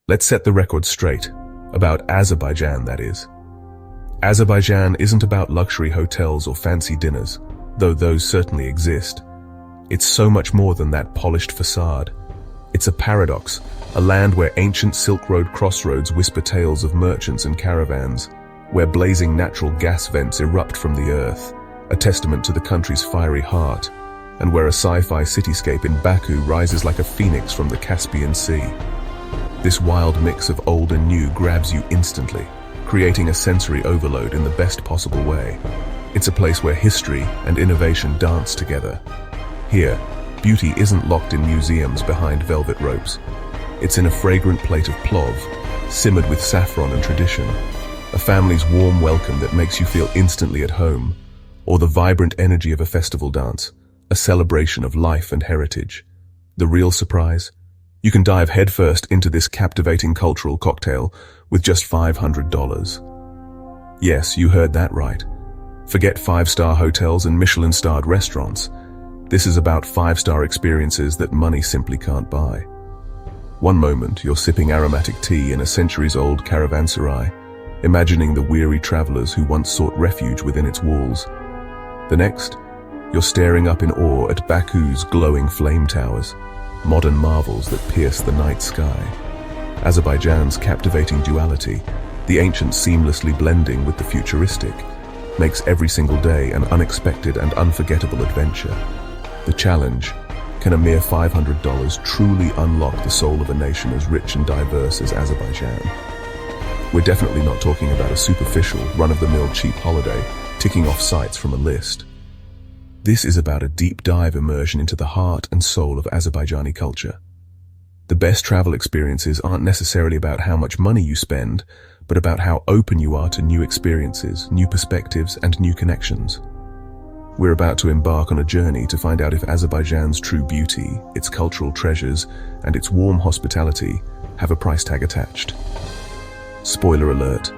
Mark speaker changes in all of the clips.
Speaker 1: Let's set the record straight. About Azerbaijan, that is. Azerbaijan isn't about luxury hotels or fancy dinners, though those certainly exist. It's so much more than that polished facade. It's a paradox, a land where ancient Silk Road crossroads whisper tales of merchants and caravans, where blazing natural gas vents erupt from the earth, a testament to the country's fiery heart, and where a sci-fi cityscape in Baku rises like a phoenix from the Caspian Sea. This wild mix of old and new grabs you instantly, creating a sensory overload in the best possible way. It's a place where history and innovation dance together. Here, beauty isn't locked in museums behind velvet ropes. It's in a fragrant plate of plov, simmered with saffron and tradition, a family's warm welcome that makes you feel instantly at home, or the vibrant energy of a festival dance, a celebration of life and heritage. The real surprise? You can dive headfirst into this captivating cultural cocktail with just $500. Yes, you heard that right. Forget five-star hotels and Michelin-starred restaurants. This is about five-star experiences that money simply can't buy. One moment, you're sipping aromatic tea in a centuries-old caravanserai, imagining the weary travelers who once sought refuge within its walls. The next, you're staring up in awe at Baku's glowing flame towers, modern marvels that pierce the night sky. Azerbaijan's captivating duality, the ancient seamlessly blending with the futuristic, makes every single day an unexpected and unforgettable adventure. The challenge: can a mere $500 truly unlock the soul of a nation as rich and diverse as Azerbaijan? We're definitely not talking about a superficial, run-of-the-mill cheap holiday, ticking off sites from a list. This is about a deep dive immersion into the heart and soul of Azerbaijani culture. The best travel experiences aren't necessarily about how much money you spend, but about how open you are to new experiences, new perspectives, and new connections. We're about to embark on a journey to find out if Azerbaijan's true beauty, its cultural treasures, and its warm hospitality have a price tag attached. Spoiler alert,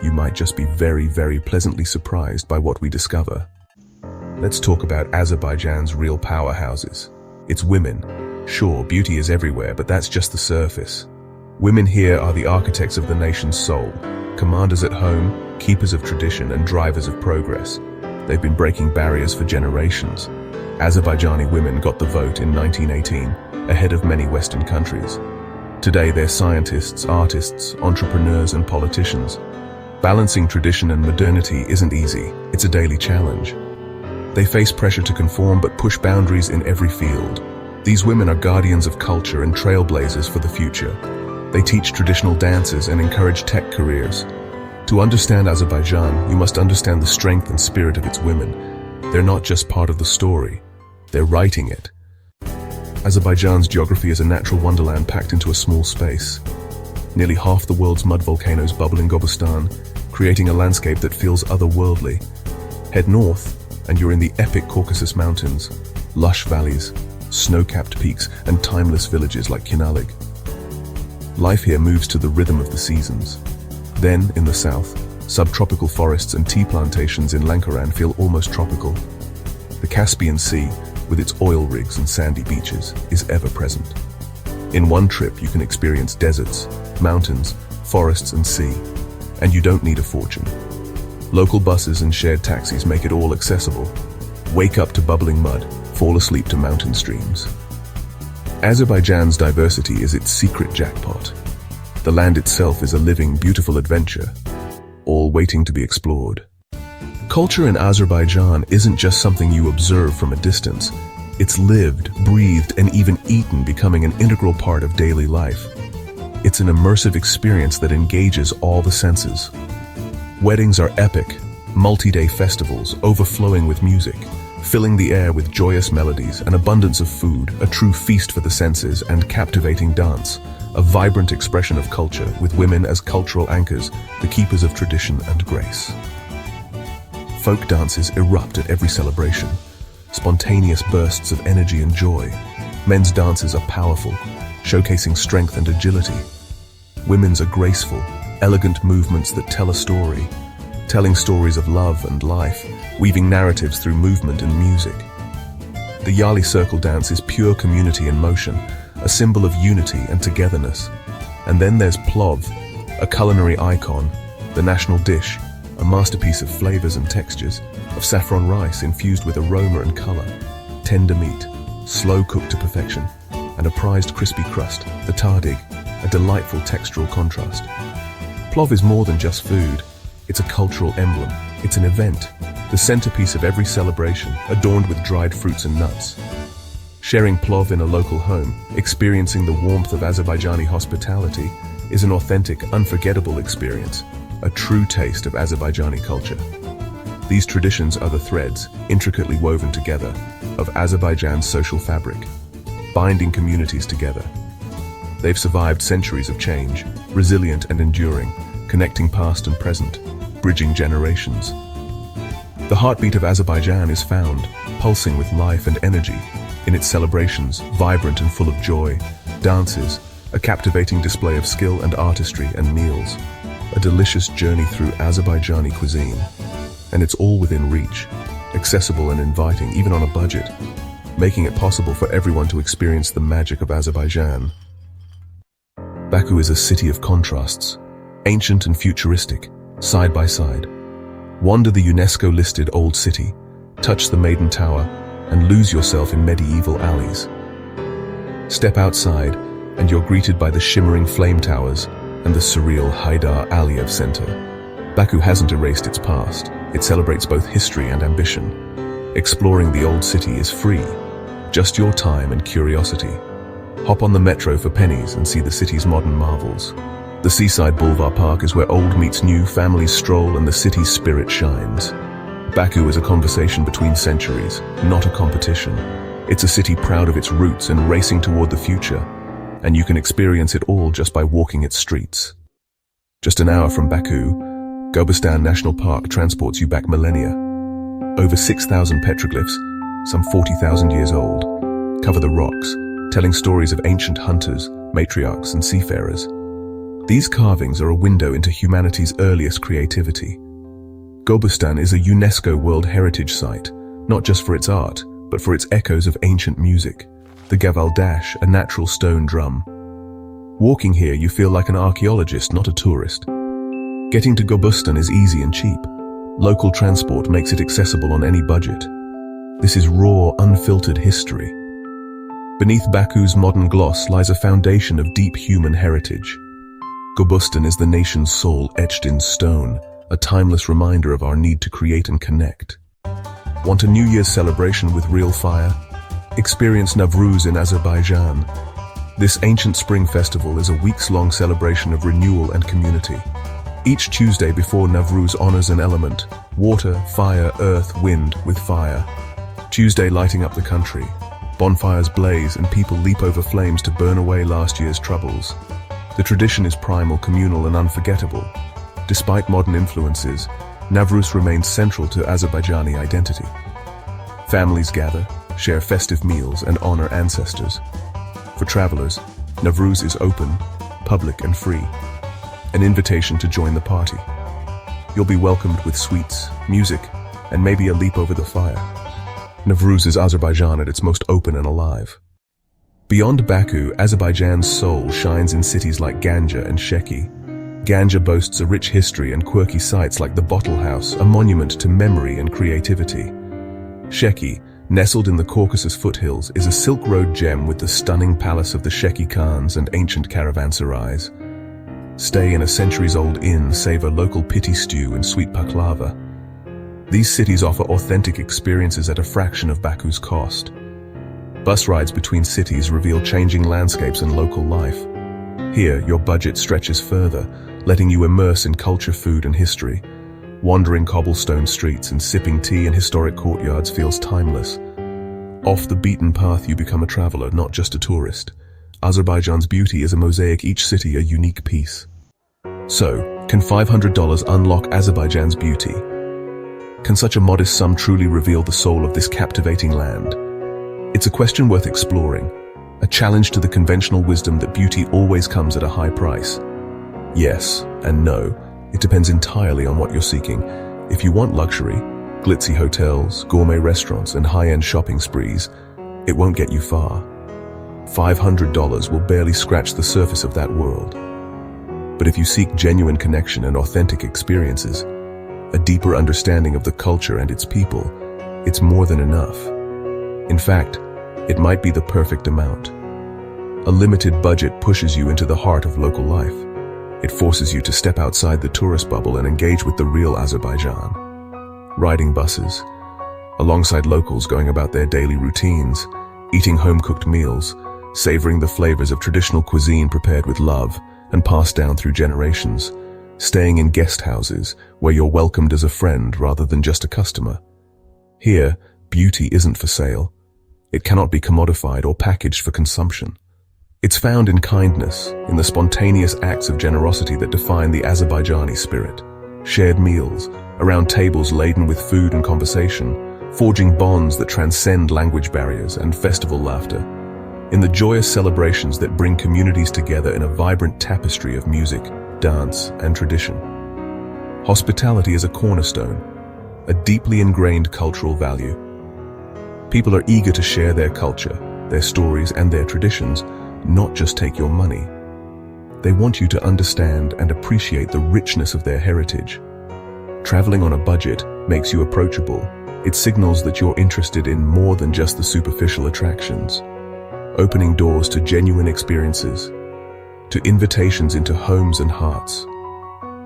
Speaker 1: you might just be very, very pleasantly surprised by what we discover. Let's talk about Azerbaijan's real powerhouses. It's women. Sure, beauty is everywhere, but that's just the surface. Women here are the architects of the nation's soul, commanders at home, keepers of tradition, and drivers of progress. They've been breaking barriers for generations. Azerbaijani women got the vote in 1918, ahead of many Western countries. Today they're scientists, artists, entrepreneurs, and politicians. Balancing tradition and modernity isn't easy, it's a daily challenge. They face pressure to conform but push boundaries in every field. These women are guardians of culture and trailblazers for the future. They teach traditional dances and encourage tech careers. To understand Azerbaijan, you must understand the strength and spirit of its women. They're not just part of the story, they're writing it. Azerbaijan's geography is a natural wonderland packed into a small space. Nearly half the world's mud volcanoes bubble in Gobustan, creating a landscape that feels otherworldly. Head north, and you're in the epic Caucasus Mountains, lush valleys, snow-capped peaks, and timeless villages like Kinalig. Life here moves to the rhythm of the seasons. Then, in the south, subtropical forests and tea plantations in Lankaran feel almost tropical. The Caspian Sea, with its oil rigs and sandy beaches, is ever present. In one trip, you can experience deserts, mountains, forests, and sea, and you don't need a fortune. Local buses and shared taxis make it all accessible. Wake up to bubbling mud, fall asleep to mountain streams. Azerbaijan's diversity is its secret jackpot. The land itself is a living, beautiful adventure, all waiting to be explored. Culture in Azerbaijan isn't just something you observe from a distance. It's lived, breathed, and even eaten, becoming an integral part of daily life. It's an immersive experience that engages all the senses. Weddings are epic, multi-day festivals overflowing with music, filling the air with joyous melodies, an abundance of food, a true feast for the senses, and captivating dance, a vibrant expression of culture with women as cultural anchors, the keepers of tradition and grace. Folk dances erupt at every celebration, spontaneous bursts of energy and joy. Men's dances are powerful, showcasing strength and agility. Women's are graceful, elegant movements that tell a story, telling stories of love and life, weaving narratives through movement and music. The Yali circle dance is pure community in motion, a symbol of unity and togetherness. And then there's Plov, a culinary icon, the national dish, a masterpiece of flavors and textures, of saffron rice infused with aroma and color, tender meat, slow cooked to perfection, and a prized crispy crust, the tardig, a delightful textural contrast. Plov is more than just food. It's a cultural emblem. It's an event, the centerpiece of every celebration, adorned with dried fruits and nuts. Sharing plov in a local home, experiencing the warmth of Azerbaijani hospitality, is an authentic, unforgettable experience, a true taste of Azerbaijani culture. These traditions are the threads, intricately woven together, of Azerbaijan's social fabric, binding communities together. They've survived centuries of change, resilient and enduring, connecting past and present, bridging generations. The heartbeat of Azerbaijan is found, pulsing with life and energy, in its celebrations, vibrant and full of joy, dances, a captivating display of skill and artistry, and meals, a delicious journey through Azerbaijani cuisine. And it's all within reach, accessible and inviting, even on a budget, making it possible for everyone to experience the magic of Azerbaijan. Baku is a city of contrasts, ancient and futuristic, side by side. Wander the UNESCO-listed Old City, touch the Maiden Tower, and lose yourself in medieval alleys. Step outside, and you're greeted by the shimmering flame towers and the surreal Haydar Aliyev Center. Baku hasn't erased its past. It celebrates both history and ambition. Exploring the old city is free, just your time and curiosity. Hop on the metro for pennies and see the city's modern marvels. The Seaside Boulevard Park is where old meets new, families stroll, and the city's spirit shines. Baku is a conversation between centuries, not a competition. It's a city proud of its roots and racing toward the future, and you can experience it all just by walking its streets. Just an hour from Baku, Gobustan National Park transports you back millennia. Over 6,000 petroglyphs, some 40,000 years old, cover the rocks, telling stories of ancient hunters, matriarchs, and seafarers. These carvings are a window into humanity's earliest creativity. Gobustan is a UNESCO World Heritage Site, not just for its art, but for its echoes of ancient music. The gavaldash, a natural stone drum. Walking here, you feel like an archaeologist, not a tourist. Getting to Gobustan is easy and cheap. Local transport makes it accessible on any budget. This is raw, unfiltered history. Beneath Baku's modern gloss lies a foundation of deep human heritage. Gobustan is the nation's soul etched in stone, a timeless reminder of our need to create and connect. Want a New Year's celebration with real fire? Experience Navruz in Azerbaijan. This ancient spring festival is a weeks-long celebration of renewal and community. Each Tuesday before Navruz honors an element: water, fire, earth, wind, with fire. Tuesday lighting up the country. Bonfires blaze and people leap over flames to burn away last year's troubles. The tradition is primal, communal, and unforgettable. Despite modern influences, Navruz remains central to Azerbaijani identity. Families gather, share festive meals, and honor ancestors. For travelers, Navruz is open, public, and free, an invitation to join the party. You'll be welcomed with sweets, music, and maybe a leap over the fire. Navruz is Azerbaijan at its most open and alive. Beyond Baku, Azerbaijan's soul shines in cities like Ganja and Sheki. Ganja boasts a rich history and quirky sites like the Bottle House, a monument to memory and creativity. Sheki, nestled in the Caucasus foothills, is a Silk Road gem with the stunning palace of the Sheki Khans and ancient caravanserais. Stay in a centuries-old inn, savor local piti stew and sweet baklava. These cities offer authentic experiences at a fraction of Baku's cost. Bus rides between cities reveal changing landscapes and local life. Here, your budget stretches further, letting you immerse in culture, food, and history. Wandering cobblestone streets and sipping tea in historic courtyards feels timeless. Off the beaten path, you become a traveler, not just a tourist. Azerbaijan's beauty is a mosaic, each city a unique piece. So, can $500 unlock Azerbaijan's beauty? Can such a modest sum truly reveal the soul of this captivating land? It's a question worth exploring, a challenge to the conventional wisdom that beauty always comes at a high price. Yes and no, it depends entirely on what you're seeking. If you want luxury, glitzy hotels, gourmet restaurants, and high-end shopping sprees, it won't get you far. $500 will barely scratch the surface of that world. But if you seek genuine connection and authentic experiences, a deeper understanding of the culture and its people, it's more than enough. In fact, it might be the perfect amount. A limited budget pushes you into the heart of local life. It forces you to step outside the tourist bubble and engage with the real Azerbaijan. Riding buses, alongside locals going about their daily routines, eating home-cooked meals, savoring the flavors of traditional cuisine prepared with love and passed down through generations, staying in guest houses where you're welcomed as a friend rather than just a customer. Here, beauty isn't for sale. It cannot be commodified or packaged for consumption. It's found in kindness, in the spontaneous acts of generosity that define the Azerbaijani spirit. Shared meals, around tables laden with food and conversation, forging bonds that transcend language barriers and festival laughter. In the joyous celebrations that bring communities together in a vibrant tapestry of music, dance, and tradition. Hospitality is a cornerstone, a deeply ingrained cultural value. People are eager to share their culture, their stories, and their traditions, not just take your money. They want you to understand and appreciate the richness of their heritage. Traveling on a budget makes you approachable. It signals that you're interested in more than just the superficial attractions, opening doors to genuine experiences, to invitations into homes and hearts.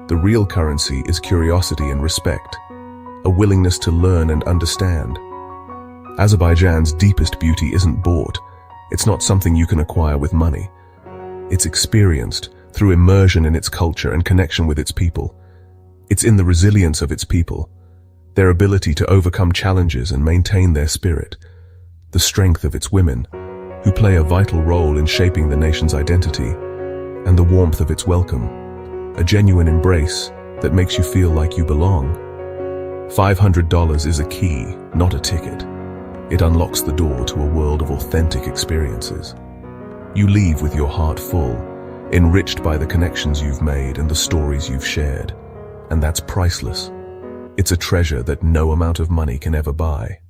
Speaker 1: The real currency is curiosity and respect, a willingness to learn and understand. Azerbaijan's deepest beauty isn't bought. It's not something you can acquire with money. It's experienced through immersion in its culture and connection with its people. It's in the resilience of its people, their ability to overcome challenges and maintain their spirit, the strength of its women, who play a vital role in shaping the nation's identity, and the warmth of its welcome, a genuine embrace that makes you feel like you belong. $500 is a key, not a ticket. It unlocks the door to a world of authentic experiences. You leave with your heart full, enriched by the connections you've made and the stories you've shared. And that's priceless. It's a treasure that no amount of money can ever buy.